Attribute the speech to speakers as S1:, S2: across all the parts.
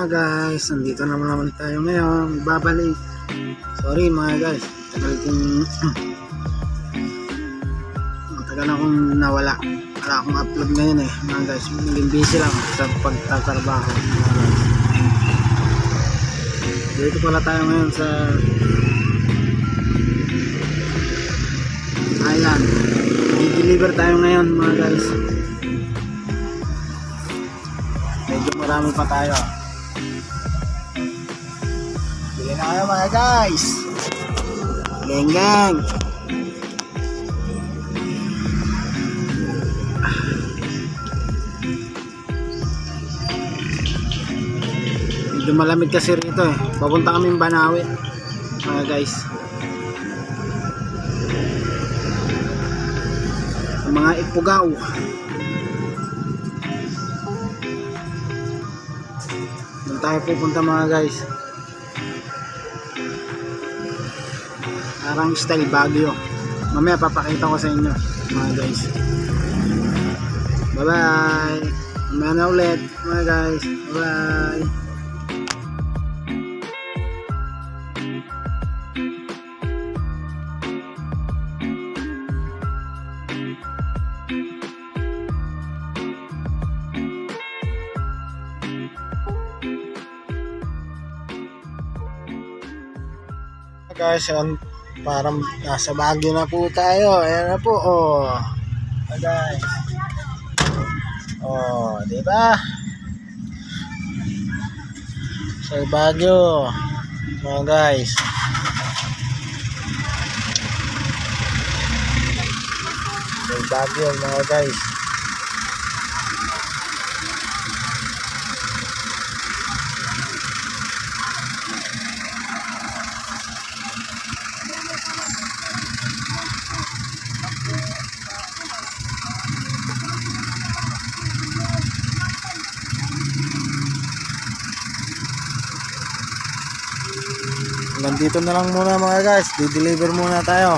S1: mga guys, nandito naman tayo ngayon, babalik. Sorry mga guys, tagal akong nawala. Wala akong upload ngayon mga guys, naging busy lang sa pagtatrabaho mga guys. Dito pala tayo ngayon sa ayan, i-deliver tayo ngayon mga guys. Medyo marami pa tayo. Bili na kayo mga guys. Geng. Medyo malamig kasi rito Papunta kaming Banawe mga guys. Mga Ifugao. Doon tayo pupunta mga guys. Parang style Baguio. Mamaya papakita ko sa inyo mga guys. Bye bye. Mamaya na ulit mga guys. Bye bye. Guys, parang nasa Baguio na po tayo. Ayan na po, guys. Di ba? Sa Baguio, mga guys. Sa Baguio, mga guys. Nandito na lang muna mga guys, di-deliver muna tayo.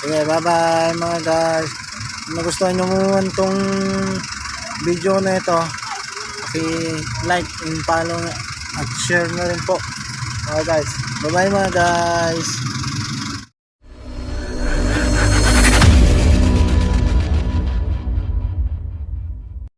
S1: Okay, bye bye mga guys. Kung nagustuhan nyo muna itong video na ito, like and follow at share na rin po mga guys. Bye bye mga guys.